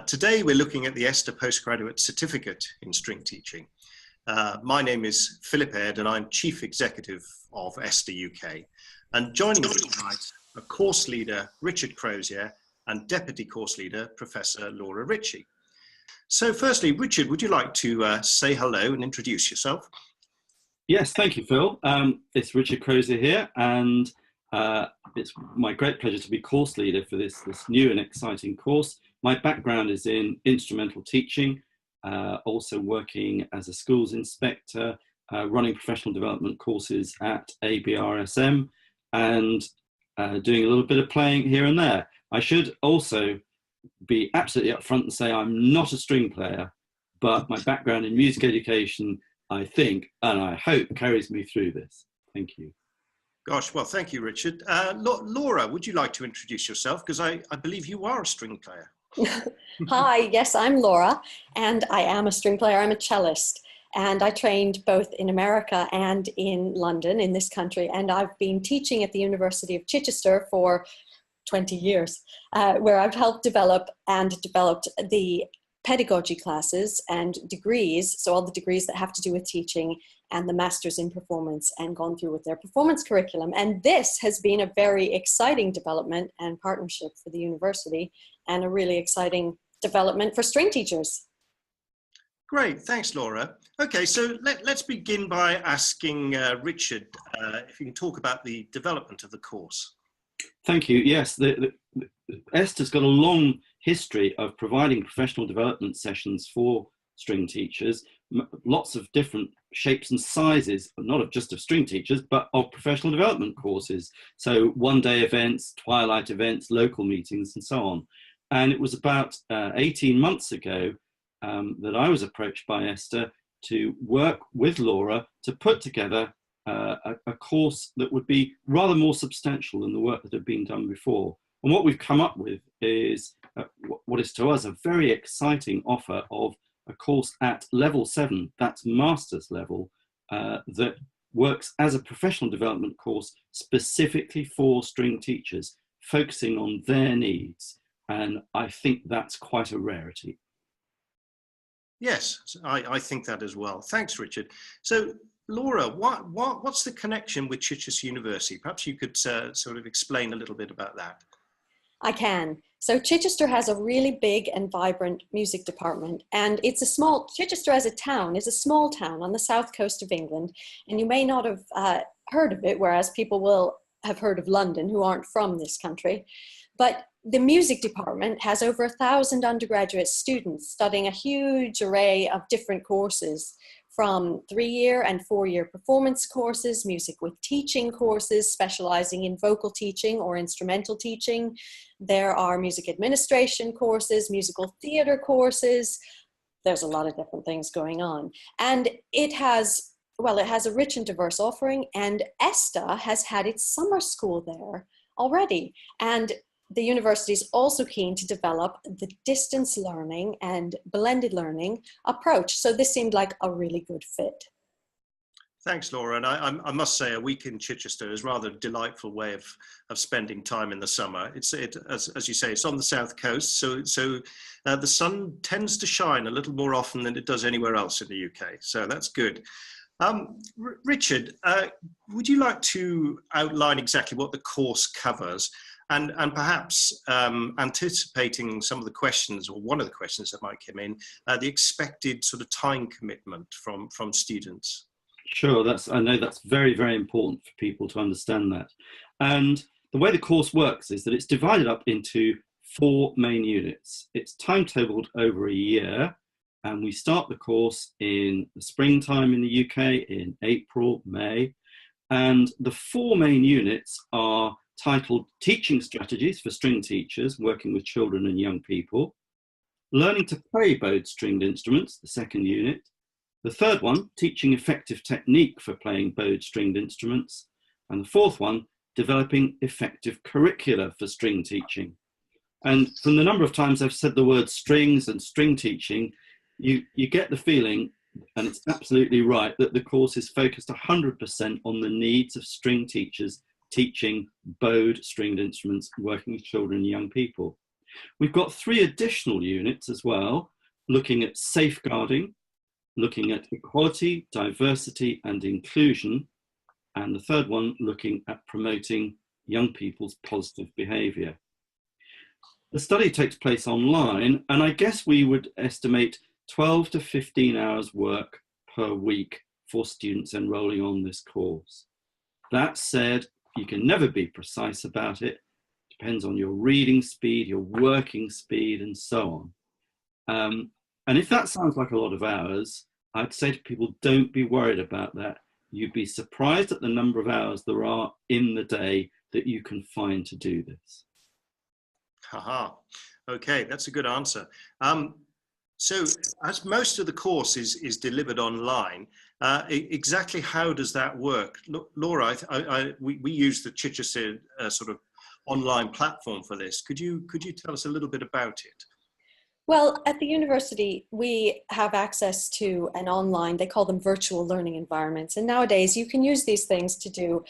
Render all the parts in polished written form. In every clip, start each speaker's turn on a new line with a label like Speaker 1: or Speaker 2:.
Speaker 1: Today we're looking at the ESTA Postgraduate Certificate in String Teaching. My name is Philip Aird and I'm Chief Executive of ESTA UK. And joining me tonight are Course Leader Richard Crozier and Deputy Course Leader Professor Laura Ritchie. So firstly, Richard, would you like to say hello and introduce yourself?
Speaker 2: Yes, thank you, Phil. It's Richard Crozier here, and it's my great pleasure to be course leader for this new and exciting course. My background is in instrumental teaching, also working as a schools inspector, running professional development courses at ABRSM, and doing a little bit of playing here and there. I should also be absolutely upfront and say I'm not a string player, but my background in music education, I think, and I hope, carries me through this. Thank you.
Speaker 1: Gosh, well, thank you, Richard. Laura, would you like to introduce yourself? Because I believe you are a string player.
Speaker 3: Hi, yes, I'm Laura, and I am a string player. I'm a cellist, and I trained both in America and in London, in this country, and I've been teaching at the University of Chichester for 20 years, where I've helped develop and developed the pedagogy classes and degrees, so all the degrees that have to do with teaching and the Masters in Performance, and gone through with their performance curriculum. And this has been a very exciting development and partnership for the university, and a really exciting development for string teachers.
Speaker 1: Great, thanks, Laura. Okay, so let's begin by asking Richard if you can talk about the development of the course.
Speaker 2: Thank you. Yes, ESTA's got a long history of providing professional development sessions for string teachers, lots of different shapes and sizes, not just of string teachers, but of professional development courses. So one-day events, twilight events, local meetings, and so on. And it was about 18 months ago that I was approached by ESTA to work with Laura to put together a course that would be rather more substantial than the work that had been done before. And what we've come up with is what is to us a very exciting offer of a course at level 7, that's master's level, that works as a professional development course specifically for string teachers, focusing on their needs. And I think that's quite a rarity.
Speaker 1: Yes, I think that as well. Thanks, Richard. So, Laura, what's the connection with Chichester University? Perhaps you could sort of explain a little bit about that.
Speaker 3: I can. So Chichester has a really big and vibrant music department, and Chichester as a town is a small town on the south coast of England, and you may not have heard of it, whereas people will have heard of London who aren't from this country. But the music department has over 1,000 undergraduate students studying a huge array of different courses, from 3-year and 4-year performance courses, music with teaching courses, specializing in vocal teaching or instrumental teaching. There are music administration courses, musical theater courses. There's a lot of different things going on. And it has a rich and diverse offering, and ESTA has had its summer school there already. And the university is also keen to develop the distance learning and blended learning approach. So this seemed like a really good fit.
Speaker 1: Thanks, Laura. And I must say, a week in Chichester is rather a delightful way of spending time in the summer. As you say, it's on the south coast, so the sun tends to shine a little more often than it does anywhere else in the UK. So that's good. Richard, would you like to outline exactly what the course covers? And perhaps anticipating some of the questions, or one of the questions that might come in, the expected sort of time commitment from students.
Speaker 2: Sure, I know that's very, very important for people to understand that. And the way the course works is that it's divided up into 4 main units. It's timetabled over a year, and we start the course in the springtime in the UK, in April, May. And the 4 main units are titled Teaching Strategies for String Teachers Working with Children and Young People, Learning to Play Bowed Stringed Instruments, the 2nd unit, the 3rd one, Teaching Effective Technique for Playing Bowed Stringed Instruments, and the 4th one, Developing Effective Curricula for String Teaching. And from the number of times I've said the word strings and string teaching, you get the feeling, and it's absolutely right, that the course is focused 100% on the needs of string teachers teaching bowed stringed instruments, working with children and young people. We've got 3 additional units as well, looking at safeguarding, looking at equality, diversity and inclusion, and the third one looking at promoting young people's positive behaviour. The study takes place online, and I guess we would estimate 12 to 15 hours work per week for students enrolling on this course. That said, you can never be precise about it. Depends on your reading speed, your working speed, and so on. And if that sounds like a lot of hours, I'd say to people, don't be worried about that. You'd be surprised at the number of hours there are in the day that you can find to do this.
Speaker 1: Haha. Okay, that's a good answer. So as most of the course is delivered online, exactly how does that work? Laura, we use the Chichester sort of online platform for this. Could you tell us a little bit about it?
Speaker 3: Well, at the university, we have access to an online, they call them virtual learning environments. And nowadays you can use these things to do,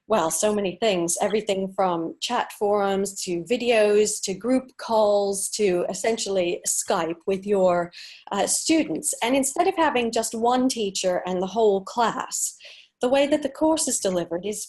Speaker 3: well, so many things, everything from chat forums to videos to group calls to essentially Skype with your students. And instead of having just one teacher and the whole class, the way that the course is delivered is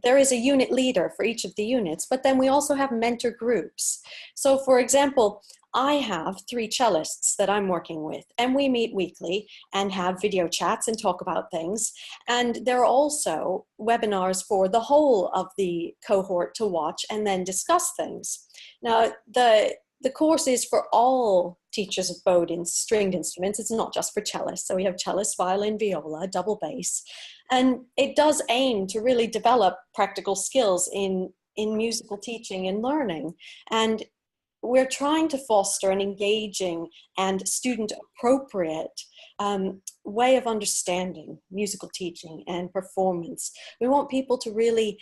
Speaker 3: there is a unit leader for each of the units, but then we also have mentor groups. So for example, I have 3 cellists that I'm working with, and we meet weekly and have video chats and talk about things. And there are also webinars for the whole of the cohort to watch and then discuss things. Now, the course is for all teachers of bowed and stringed instruments. It's not just for cellists. So we have cellist, violin, viola, double bass. And it does aim to really develop practical skills in musical teaching and learning. And we're trying to foster an engaging and student-appropriate way of understanding musical teaching and performance. We want people to really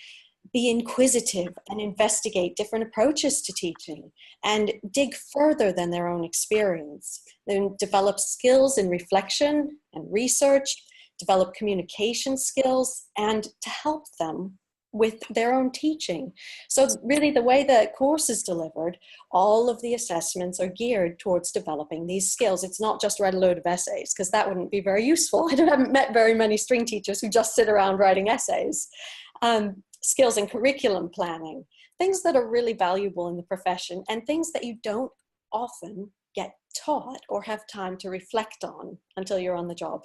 Speaker 3: be inquisitive and investigate different approaches to teaching and dig further than their own experience. Then develop skills in reflection and research, develop communication skills, and to help them with their own teaching. So really the way the course is delivered, all of the assessments are geared towards developing these skills. It's not just write a load of essays, because that wouldn't be very useful. I haven't met very many string teachers who just sit around writing essays. Skills in curriculum planning, things that are really valuable in the profession and things that you don't often get taught or have time to reflect on until you're on the job.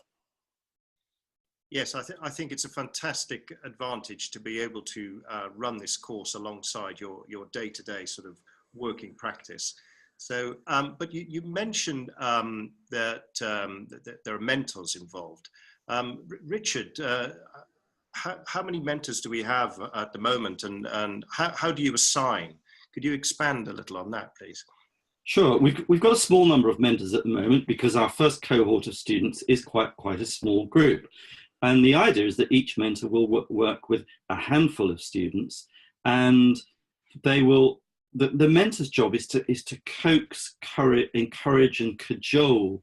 Speaker 1: Yes, I think it's a fantastic advantage to be able to run this course alongside your day-to-day sort of working practice. So, but you mentioned that there are mentors involved. Richard, how many mentors do we have at the moment, and how do you assign? Could you expand a little on that, please?
Speaker 2: Sure, we've got a small number of mentors at the moment because our first cohort of students is quite a small group. And the idea is that each mentor will work with a handful of students, and they will. The mentor's job is to coax, encourage, and cajole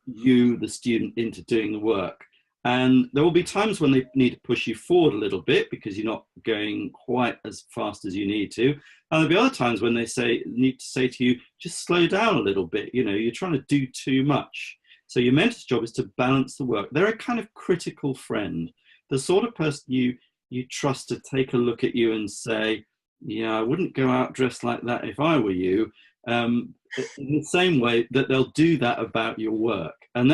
Speaker 2: you, the student, into doing the work. And there will be times when they need to push you forward a little bit because you're not going quite as fast as you need to. And there'll be other times when they need to say to you, just slow down a little bit. You know, you're trying to do too much. So your mentor's job is to balance the work. They're a kind of critical friend, the sort of person you trust to take a look at you and say, yeah, I wouldn't go out dressed like that if I were you, in the same way that they'll do that about your work. And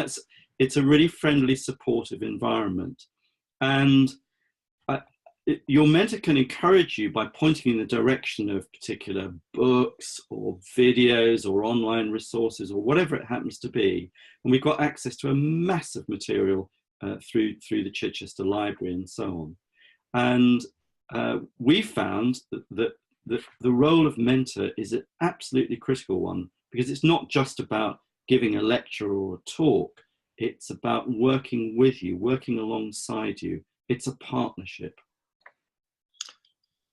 Speaker 2: it's a really friendly, supportive environment. And your mentor can encourage you by pointing in the direction of particular books or videos or online resources or whatever it happens to be. And we've got access to a massive material through the Chichester Library and so on. And we found that the role of mentor is an absolutely critical one, because it's not just about giving a lecture or a talk. It's about working with you, working alongside you. It's a partnership.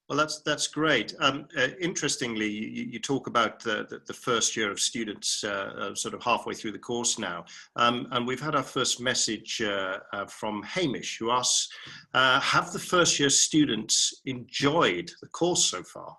Speaker 1: Well, that's great. Interestingly, you talk about the first year of students sort of halfway through the course now. And we've had our first message from Hamish, who asks, have the first year students enjoyed the course so far?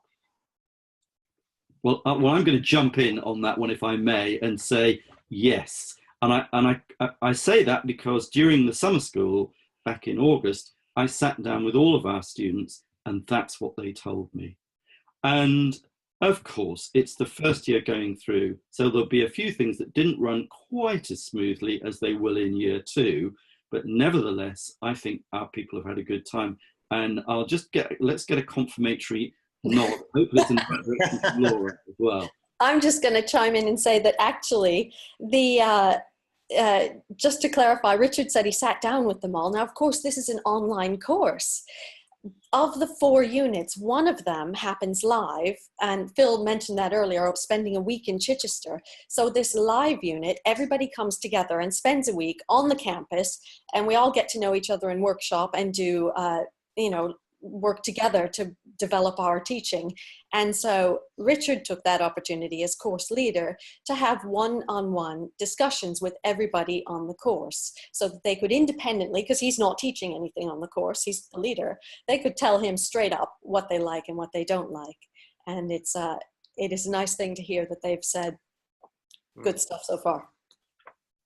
Speaker 2: Well, I'm going to jump in on that one, if I may, and say yes. I say that because during the summer school back in August, I sat down with all of our students, and that's what they told me. And of course, it's the first year going through, so there'll be a few things that didn't run quite as smoothly as they will in year two, but nevertheless, I think our people have had a good time. And let's get a confirmatory nod. Hopefully it's in the right direction from Laura as well.
Speaker 3: I'm just going to chime in and say that actually just to clarify, Richard said he sat down with them all. Now, of course, this is an online course. Of the 4 units, one of them happens live, and Phil mentioned that earlier, of spending a week in Chichester. So this live unit, everybody comes together and spends a week on the campus, and we all get to know each other in workshop and do, work together to develop our teaching. And so Richard took that opportunity as course leader to have one-on-one discussions with everybody on the course, so that they could independently, because he's not teaching anything on the course, he's the leader, they could tell him straight up what they like and what they don't like. And it is a nice thing to hear that they've said good stuff so far.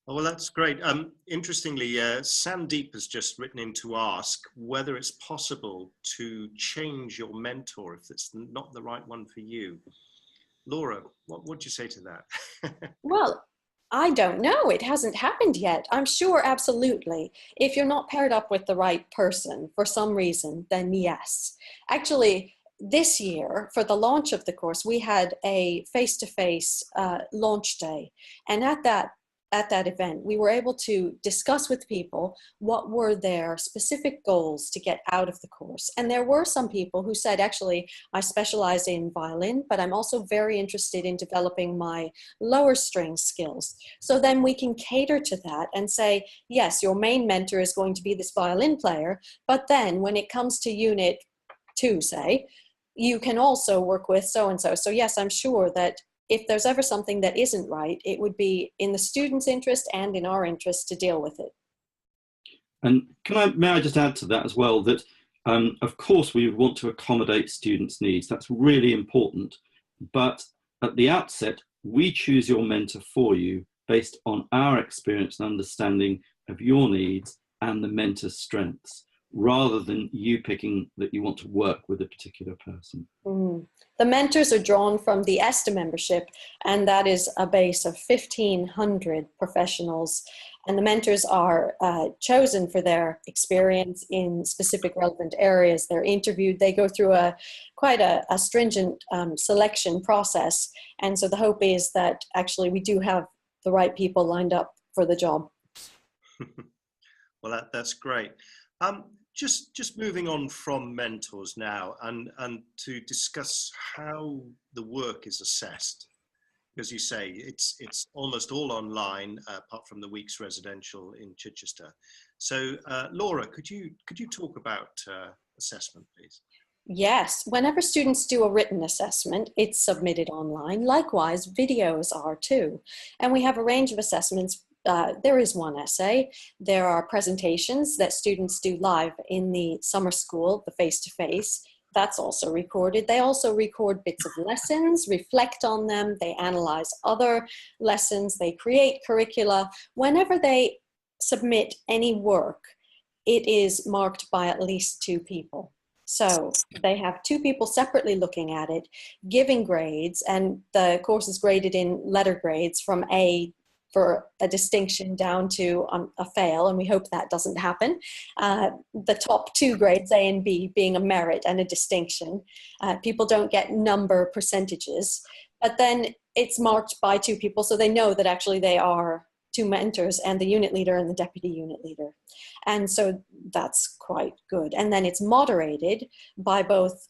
Speaker 1: Oh, well, that's great. Interestingly, Sandeep has just written in to ask whether it's possible to change your mentor if it's not the right one for you. Laura, what would you say to that?
Speaker 3: Well, I don't know. It hasn't happened yet. I'm sure, absolutely. If you're not paired up with the right person for some reason, then yes. Actually, this year, for the launch of the course, we had a face-to-face launch day. And at that event, we were able to discuss with people what were their specific goals to get out of the course. And there were some people who said, actually, I specialize in violin, but I'm also very interested in developing my lower string skills. So then we can cater to that and say, yes, your main mentor is going to be this violin player, but then when it comes to unit 2, say, you can also work with so-and-so. So yes, I'm sure that if there's ever something that isn't right, it would be in the student's interest and in our interest to deal with it.
Speaker 2: And may I just add to that as well, that of course we want to accommodate students' needs. That's really important. But at the outset, we choose your mentor for you based on our experience and understanding of your needs and the mentor's strengths, rather than you picking that you want to work with a particular person.
Speaker 3: Mm. The mentors are drawn from the ESTA membership, and that is a base of 1,500 professionals. And the mentors are chosen for their experience in specific relevant areas. They're interviewed. They go through quite a stringent selection process. And so the hope is that actually we do have the right people lined up for the job.
Speaker 1: Well, that's great. Just moving on from mentors now, and to discuss how the work is assessed. As you say, it's almost all online, apart from the week's residential in Chichester. So, Laura, could you talk about assessment, please?
Speaker 3: Yes, whenever students do a written assessment, it's submitted online. Likewise, videos are too. And we have a range of assessments. There is one essay. There are presentations that students do live in the summer school, the face-to-face. That's also recorded. They also record bits of lessons, reflect on them, they analyze other lessons, they create curricula. Whenever they submit any work, it is marked by at least 2 people. So they have 2 people separately looking at it, giving grades, and the course is graded in letter grades from A for a distinction down to a fail, and we hope that doesn't happen. The top 2 grades, A and B, being a merit and a distinction. People don't get number percentages, but then it's marked by 2 people, so they know that actually they are 2 mentors, and the unit leader and the deputy unit leader. And so that's quite good. And then it's moderated by both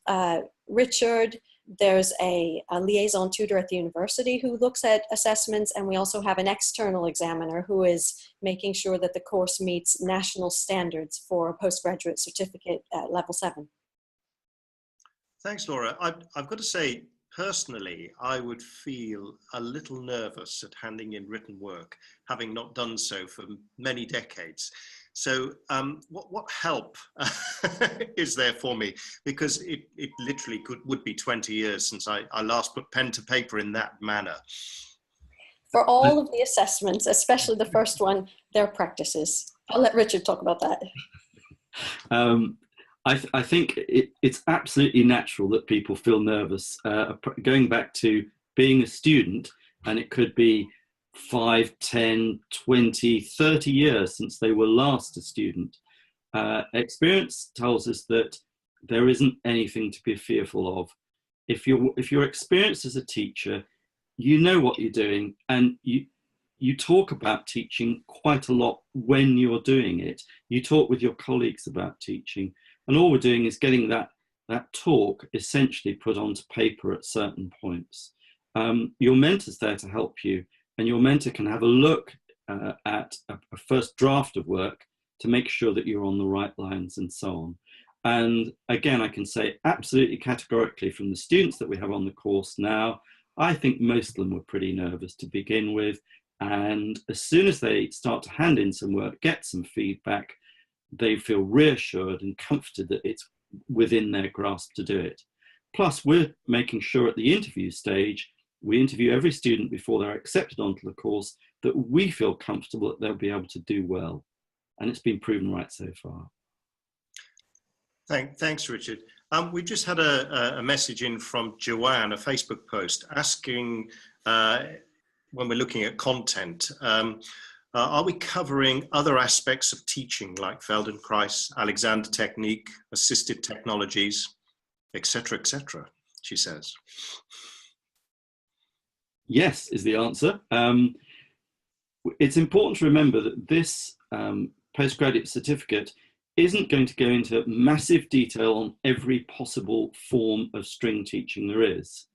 Speaker 3: Richard. There's a liaison tutor at the university who looks at assessments, and we also have an external examiner who is making sure that the course meets national standards for a postgraduate certificate at level 7.
Speaker 1: Thanks, Laura. I've got to say, personally, I would feel a little nervous at handing in written work, having not done so for many decades. So what help is there for me? Because it literally would be 20 years since I last put pen to paper in that manner.
Speaker 3: For all of the assessments, especially the first one, they're practices. I'll let Richard talk about that.
Speaker 2: I think it's absolutely natural that people feel nervous. Going back to being a student, and it could be 5, 10, 20, 30 years since they were last a student. Experience tells us that there isn't anything to be fearful of. If you're experienced as a teacher, you know what you're doing, and you talk about teaching quite a lot when you're doing it. You talk with your colleagues about teaching, and all we're doing is getting that talk essentially put onto paper at certain points. Your mentor's there to help you, and your mentor can have a look at a first draft of work to make sure that you're on the right lines and so on. And again, I can say absolutely categorically from the students that we have on the course now, I think most of them were pretty nervous to begin with. And as soon as they start to hand in some work, get some feedback, they feel reassured and comforted that it's within their grasp to do it. Plus, we're making sure at the interview stage, we interview every student before they're accepted onto the course, that we feel comfortable that they'll be able to do well. And it's been proven right so far.
Speaker 1: Thanks, Richard. We just had a message in from Joanne, a Facebook post, asking when we're looking at content, are we covering other aspects of teaching like Feldenkrais, Alexander technique, assisted technologies, etc., she says.
Speaker 2: Yes, is the answer. It's important to remember that this postgraduate certificate isn't going to go into massive detail on every possible form of string teaching there is.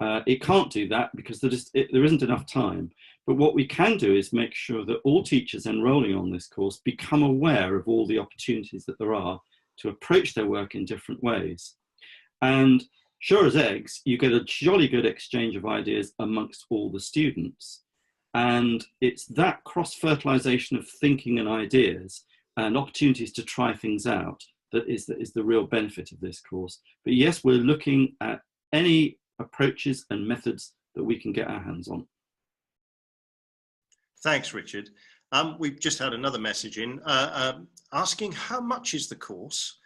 Speaker 2: It can't do that because there isn't enough time. But what we can do is make sure that all teachers enrolling on this course become aware of all the opportunities that there are to approach their work in different ways. And sure as eggs, you get a jolly good exchange of ideas amongst all the students. And it's that cross-fertilization of thinking and ideas and opportunities to try things out that is the real benefit of this course. But yes, we're looking at any approaches and methods that we can get our hands on.
Speaker 1: Thanks, Richard. We've just had another message in asking how much is the course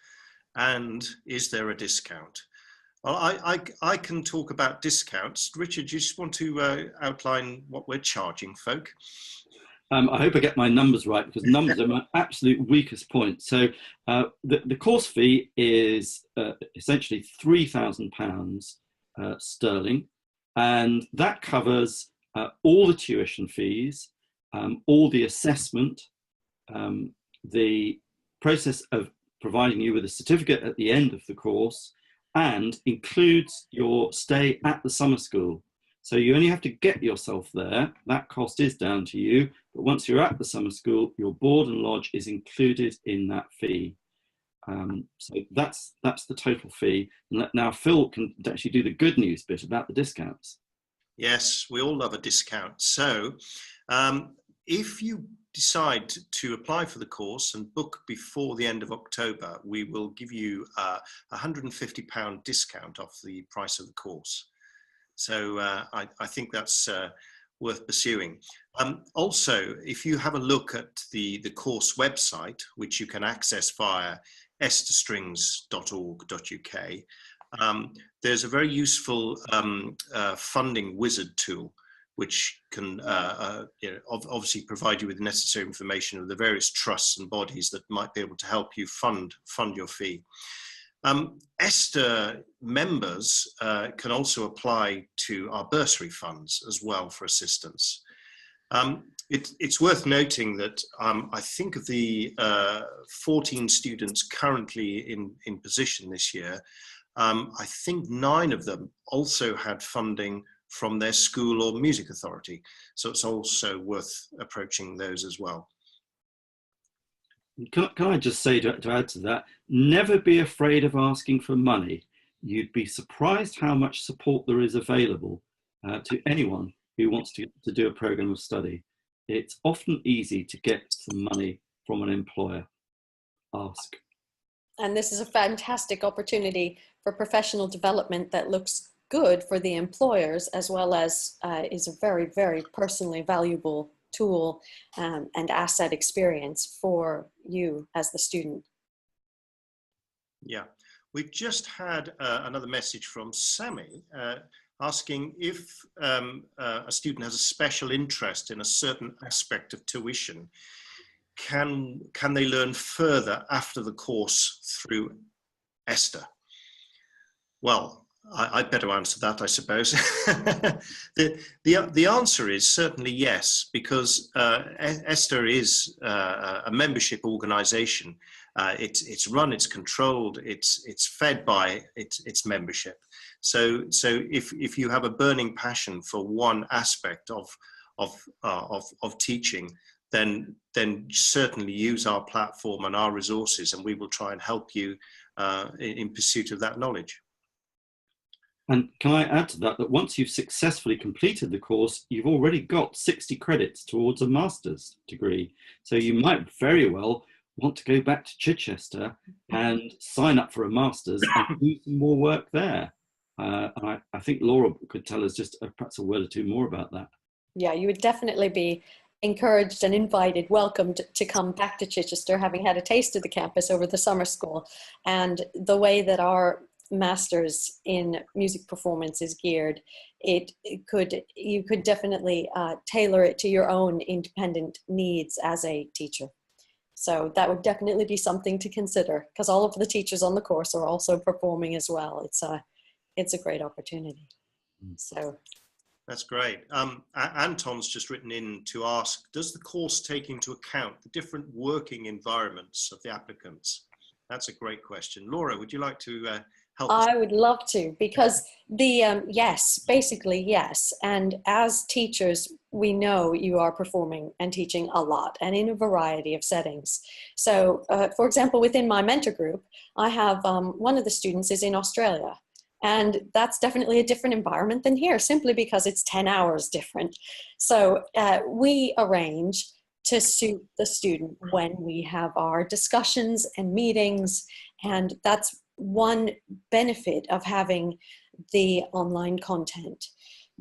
Speaker 1: and is there a discount? Well, I can talk about discounts. Richard, do you just want to outline what we're charging folk?
Speaker 2: I hope I get my numbers right because numbers are my absolute weakest point. So the course fee is essentially £3,000 sterling, and that covers all the tuition fees, all the assessment, the process of providing you with a certificate at the end of the course, and includes your stay at the summer school. So you only have to get yourself there. That cost is down to you. But once you're at the summer school, your board and lodge is included in that fee. So that's the total fee. And now Phil can actually do the good news bit about the discounts.
Speaker 1: Yes, we all love a discount. So if you decide to apply for the course and book before the end of October, we will give you a £150 discount off the price of the course. So I think that's worth pursuing. Also, if you have a look at the course website, which you can access via estastrings.org.uk, there's a very useful funding wizard tool, which can obviously provide you with the necessary information of the various trusts and bodies that might be able to help you fund your fee. ESTA members can also apply to our bursary funds as well for assistance. It's worth noting that I think of the 14 students currently in position this year, I think 9 of them also had funding from their school or music authority. So it's also worth approaching those as well.
Speaker 2: Can I just say, to add to that, never be afraid of asking for money. You'd be surprised how much support there is available to anyone who wants to do a program of study. It's often easy to get some money from an employer. Ask.
Speaker 3: And this is a fantastic opportunity for professional development that looks good for the employers, as well as is a very, very personally valuable tool and asset experience for you as the student.
Speaker 1: Yeah, we've just had another message from Sammy asking if a student has a special interest in a certain aspect of tuition, can they learn further after the course through ESTA? Well, I'd better answer that, I suppose. The answer is certainly yes, because ESTA is a membership organisation. It's run, it's controlled, it's fed by its membership. So if you have a burning passion for one aspect of teaching, then certainly use our platform and our resources, and we will try and help you in pursuit of that knowledge.
Speaker 2: And can I add to that, that once you've successfully completed the course, you've already got 60 credits towards a master's degree. So you might very well want to go back to Chichester and sign up for a master's and do some more work there. I think Laura could tell us just perhaps a word or two more about that.
Speaker 3: Yeah, you would definitely be encouraged and invited, welcomed to come back to Chichester, having had a taste of the campus over the summer school. And the way that our Masters in music performance is geared, you could definitely tailor it to your own independent needs as a teacher. So that would definitely be something to consider, because all of the teachers on the course are also performing as well. It's a great opportunity. So
Speaker 1: that's great. Anton's just written in to ask, does the course take into account the different working environments of the applicants? That's a great question. Laura, would you like to help us?
Speaker 3: I would love to, because yes, basically yes. And as teachers, we know you are performing and teaching a lot and in a variety of settings. So for example, within my mentor group, I have one of the students is in Australia. And that's definitely a different environment than here, simply because it's 10 hours different. So we arrange to suit the student when we have our discussions and meetings. And that's one benefit of having the online content,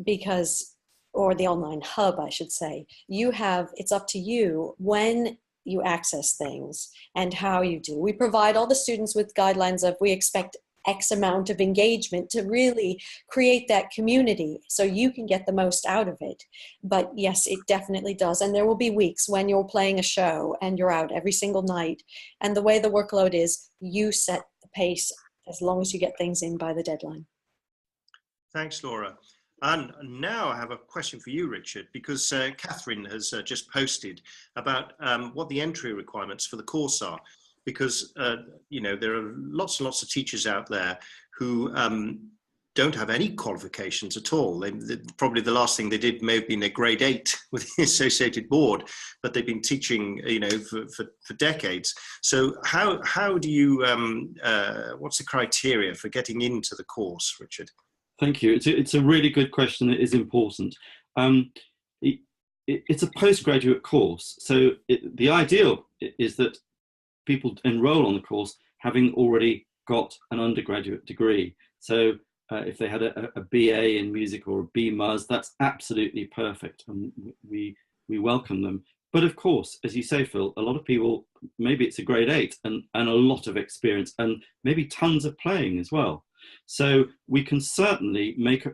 Speaker 3: because, or the online hub, I should say. It's up to you when you access things and how you do. We provide all the students with guidelines of, we expect X amount of engagement to really create that community so you can get the most out of it. But yes, it definitely does. And there will be weeks when you're playing a show and you're out every single night. And the way the workload is, you set the pace as long as you get things in by the deadline.
Speaker 1: Thanks, Laura. And now I have a question for you, Richard, because Catherine has just posted about what the entry requirements for the course are. Because, you know, there are lots and lots of teachers out there who don't have any qualifications at all. Probably the last thing they did may have been a grade 8 with the Associated Board, but they've been teaching, you know, for decades. So how do you, what's the criteria for getting into the course, Richard?
Speaker 2: Thank you. It's a really good question. It is important. It's a postgraduate course. So the ideal is that people enroll on the course having already got an undergraduate degree. So if they had a BA in music or a BMUS, that's absolutely perfect, and we welcome them. But of course, as you say, Phil, a lot of people, maybe it's a grade 8 and a lot of experience and maybe tons of playing as well. So we can certainly make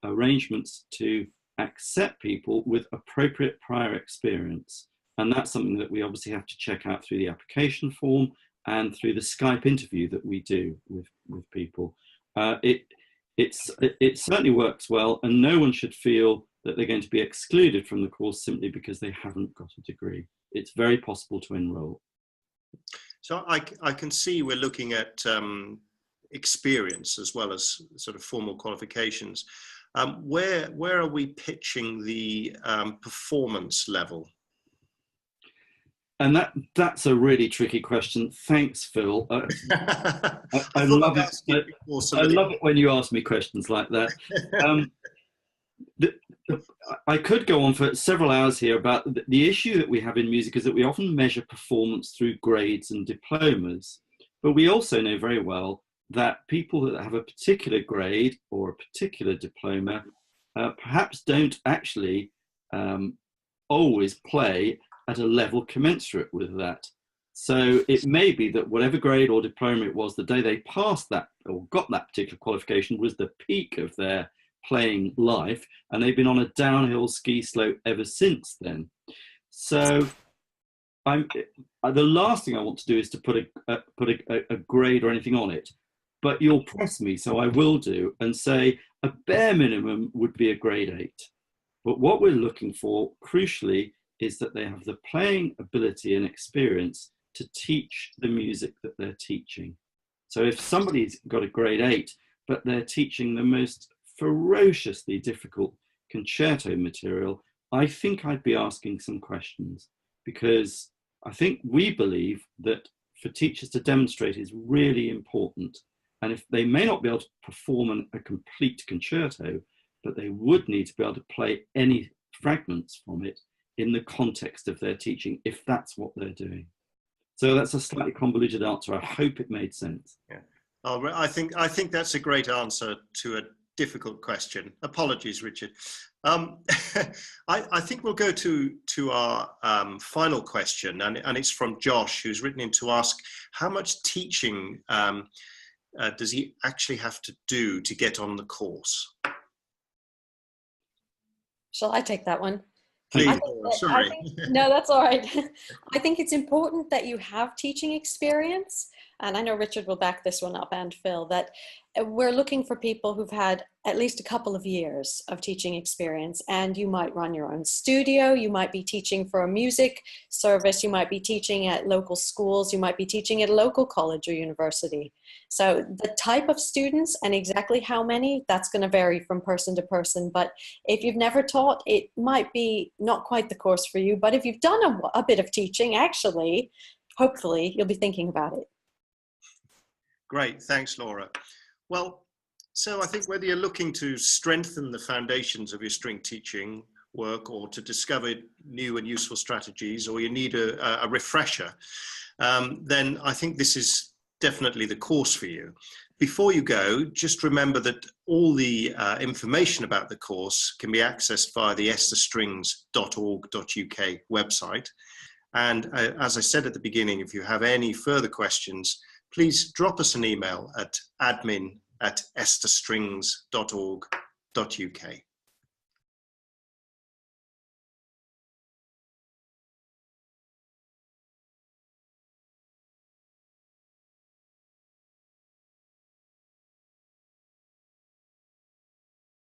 Speaker 2: arrangements to accept people with appropriate prior experience. And that's something that we obviously have to check out through the application form and through the Skype interview that we do with people. It certainly works well, and no one should feel that they're going to be excluded from the course simply because they haven't got a degree. It's very possible to enroll.
Speaker 1: So I can see we're looking at experience as well as sort of formal qualifications. Where are we pitching the performance level?
Speaker 2: And that's a really tricky question. Thanks, Phil. I love it when you ask me questions like that. I could go on for several hours here about the issue that we have in music is that we often measure performance through grades and diplomas, but we also know very well that people that have a particular grade or a particular diploma perhaps don't actually always play at a level commensurate with that. So it may be that whatever grade or diploma it was, the day they passed that or got that particular qualification was the peak of their playing life, and they've been on a downhill ski slope ever since then. So the last thing I want to do is to put a grade or anything on it, but you'll press me, so I will do, and say a bare minimum would be a grade 8. But what we're looking for, crucially, is that they have the playing ability and experience to teach the music that they're teaching. So if somebody's got a grade 8, but they're teaching the most ferociously difficult concerto material, I think I'd be asking some questions, because I think we believe that for teachers to demonstrate is really important. And if they may not be able to perform a complete concerto, but they would need to be able to play any fragments from it in the context of their teaching, if that's what they're doing. So that's a slightly convoluted answer. I hope it made sense.
Speaker 1: Yeah. I think that's a great answer to a difficult question. Apologies, Richard. I think we'll go to our final question, and it's from Josh, who's written in to ask, how much teaching does he actually have to do to get on the course?
Speaker 3: Shall I take that one?
Speaker 1: Please, sorry.
Speaker 3: No, that's all right. I think it's important that you have teaching experience. And I know Richard will back this one up, and Phil, that we're looking for people who've had at least a couple of years of teaching experience. And you might run your own studio, you might be teaching for a music service, you might be teaching at local schools, you might be teaching at a local college or university. So the type of students and exactly how many, that's going to vary from person to person. But if you've never taught, it might be not quite the course for you. But if you've done a bit of teaching, actually, hopefully you'll be thinking about it.
Speaker 1: Great, thanks, Laura. Well, so I think whether you're looking to strengthen the foundations of your string teaching work or to discover new and useful strategies, or you need a refresher, then I think this is definitely the course for you. Before you go, just remember that all the information about the course can be accessed via the estastrings.org.uk website. And as I said at the beginning, if you have any further questions, please drop us an email at admin@estastrings.org.uk.